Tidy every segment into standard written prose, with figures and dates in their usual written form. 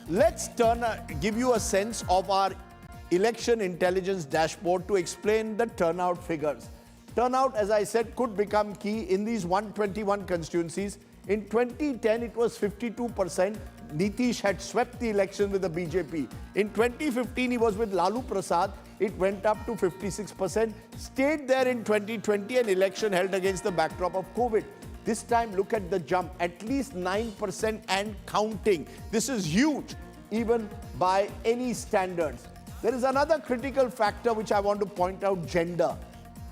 Let's give you a sense of our election intelligence dashboard to explain the turnout figures. Turnout, as I said, could become key in these 121 constituencies. In 2010, it was 52%. Nitish had swept the election with the BJP. In 2015, he was with Lalu Prasad. It went up to 56%. Stayed there in 2020, an election held against the backdrop of COVID. This time, look at the jump, at least 9% and counting. This is huge, even by any standards. There is another critical factor which I want to point out, gender.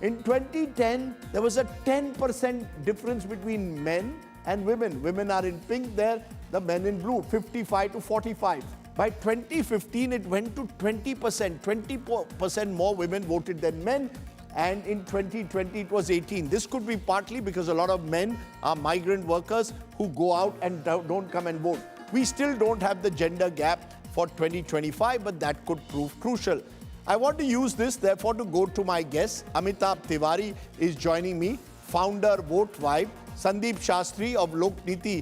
In 2010, there was a 10% difference between men and women. Women are in pink there, the men in blue, 55 to 45. By 2015, it went to 20%. 20% more women voted than men. And in 2020, it was 18. This could be partly because a lot of men are migrant workers who go out and don't come and vote. We still don't have the gender gap for 2025, but that could prove crucial. I want to use this, therefore, to go to my guests. Amitabh Tiwari is joining me, founder Vote Vibe. Sandeep Shastri of Lokniti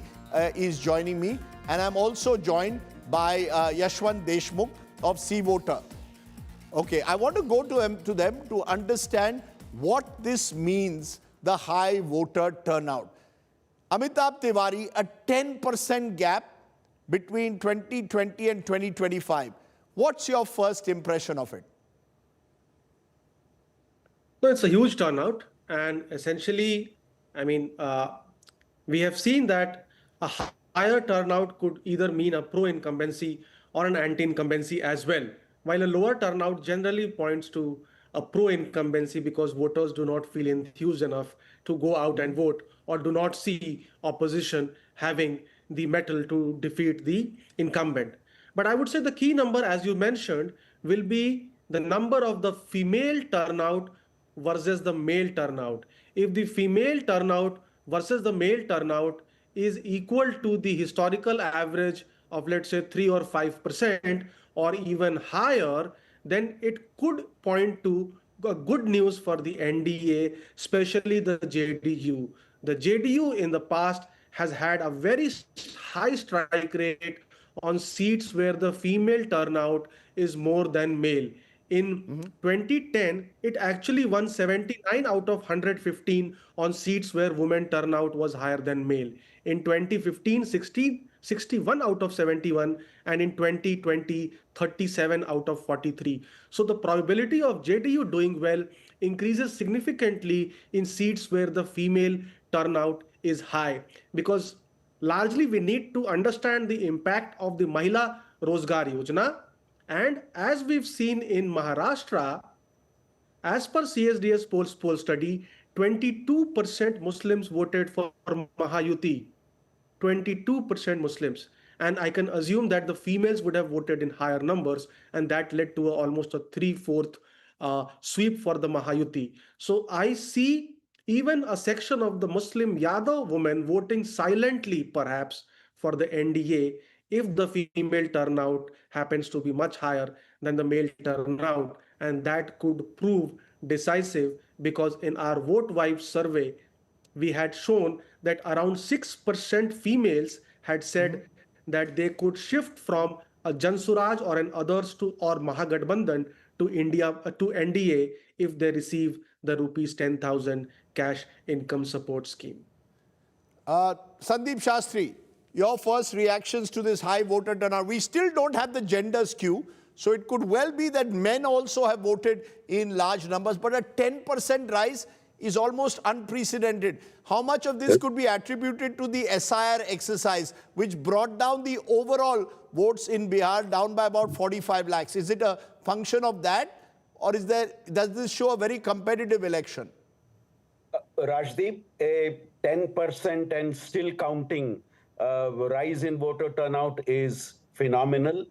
is joining me. And I'm also joined by Yashwant Deshmukh of Sea Voter. Okay, I want to go to them to understand what this means, the high voter turnout. Amitabh Tiwari, a 10% gap between 2020 and 2025. What's your first impression of it? So it's a huge turnout, and essentially, we have seen that a higher turnout could either mean a pro-incumbency or an anti-incumbency as well, while a lower turnout generally points to a pro-incumbency because voters do not feel enthused enough to go out and vote or do not see opposition having the mettle to defeat the incumbent. But I would say the key number, as you mentioned, will be the number of the female turnout versus the male turnout. If the female turnout versus the male turnout is equal to the historical average of, let's say, 3 or 5% or even higher, then it could point to good news for the NDA, especially the JDU. The JDU in the past has had a very high strike rate on seats where the female turnout is more than male. In 2010, it actually won 79 out of 115 on seats where women turnout was higher than male. In 2015, 61 out of 71, and in 2020, 37 out of 43. So the probability of JDU doing well increases significantly in seats where the female turnout is high, because largely we need to understand the impact of the Mahila Rozgar Yojana. And as we've seen in Maharashtra, as per CSDS poll study, 22% Muslims voted for Mahayuti. 22% Muslims. And I can assume that the females would have voted in higher numbers, and that led to almost a 3/4 sweep for the Mahayuti. So I see even a section of the Muslim Yadav women voting silently, perhaps, for the NDA if the female turnout happens to be much higher than the male turnout. And that could prove decisive, because in our Vote Vibe survey, we had shown that around 6% females had said that they could shift from a Jan Suraj or an others to or Mahagathbandhan to NDA if they receive the rupees 10,000 cash income support scheme. Sandeep Shastri, your first reactions to this high voter turnout. We still don't have the gender skew, so it could well be that men also have voted in large numbers, but a 10% rise is almost unprecedented. How much of this could be attributed to the SIR exercise, which brought down the overall votes in Bihar down by about 45 lakhs? Is it a function of that, or does this show a very competitive election? Rajdeep, a 10% and still counting rise in voter turnout is phenomenal,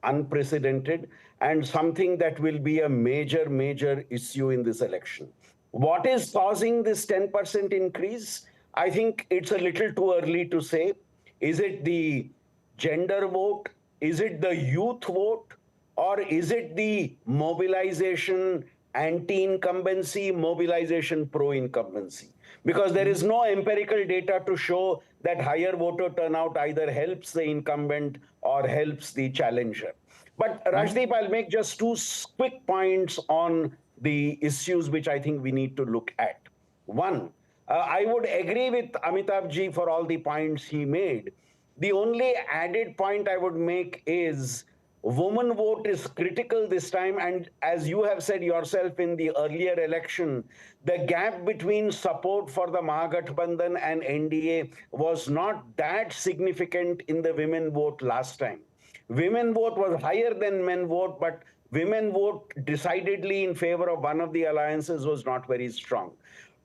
unprecedented, and something that will be a major issue in this election. What is causing this 10% increase? I think it's a little too early to say. Is it the gender vote? Is it the youth vote? Or is it the mobilization anti-incumbency, mobilization pro-incumbency? because there is no empirical data to show that higher voter turnout either helps the incumbent or helps the challenger. But Rajdeep, I'll make just two quick points on the issues which I think we need to look at. One, I would agree with Amitabh ji for all the points he made. The only added point I would make is woman vote is critical this time, and as you have said yourself in the earlier election, the gap between support for the Mahagathbandhan and NDA was not that significant in the women vote last time. Women vote was higher than men vote, but women vote decidedly in favor of one of the alliances was not very strong.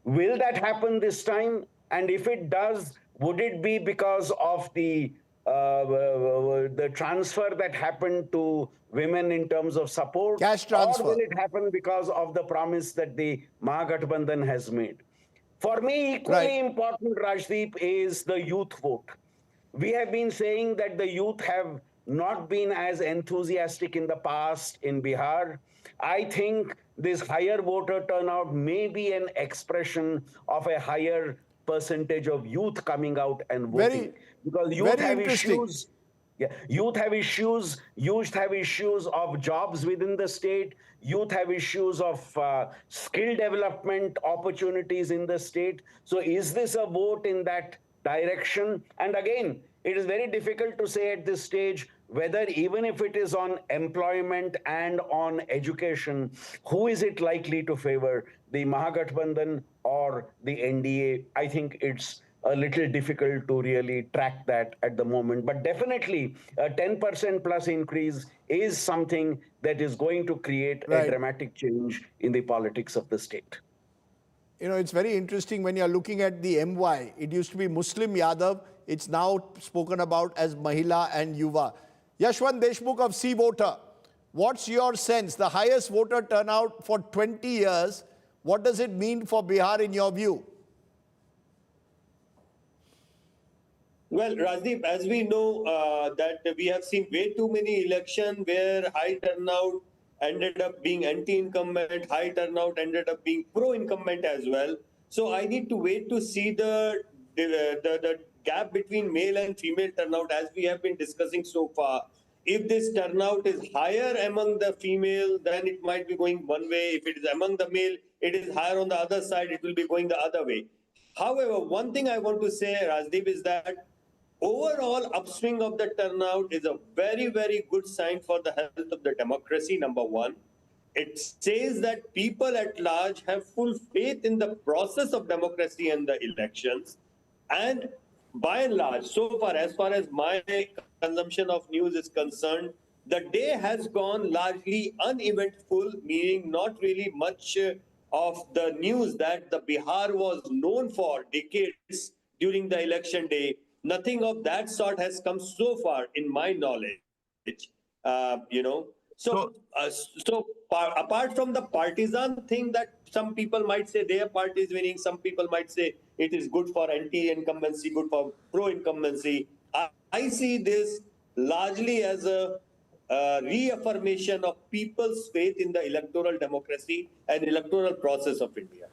Will that happen this time? And if it does, would it be because of the transfer that happened to women in terms of support? Cash transfer. Or will it happen because of the promise that the Mahagathbandhan has made? For me, equally important, Rajdeep, is the youth vote. We have been saying that the youth have not been as enthusiastic in the past in Bihar. I think this higher voter turnout may be an expression of a higher percentage of youth coming out and voting. Because youth have issues. Yeah, youth have issues of jobs within the state. Youth have issues of skill development opportunities in the state. So is this a vote in that direction? And again, it is very difficult to say at this stage whether, even if it is on employment and on education, who is it likely to favor, the Mahagathbandhan or the NDA? I think it's a little difficult to really track that at the moment. But definitely, a 10% plus increase is something that is going to create a dramatic change in the politics of the state. You know, it's very interesting when you're looking at the MY. It used to be Muslim Yadav. It's now spoken about as Mahila and Yuva. Yashwant Deshmukh of C Voter, what's your sense? The highest voter turnout for 20 years, what does it mean for Bihar in your view? Well, Rajdeep, as we know that we have seen way too many elections where high turnout ended up being anti-incumbent, high turnout ended up being pro-incumbent as well. So I need to wait to see the gap between male and female turnout as we have been discussing so far. If this turnout is higher among the female, then it might be going one way. If it is among the male, it is higher on the other side, it will be going the other way. However, one thing I want to say, Rajdeep, is that overall upswing of the turnout is a very, very good sign for the health of the democracy, number one. It says that people at large have full faith in the process of democracy and the elections. And by and large, so far as my consumption of news is concerned, the day has gone largely uneventful, meaning not really much of the news that the Bihar was known for decades during the election day. Nothing of that sort has come so far in my knowledge, So apart from the partisan thing that some people might say their party is winning, some people might say it is good for anti-incumbency, good for pro-incumbency. I see this largely as a reaffirmation of people's faith in the electoral democracy and electoral process of India.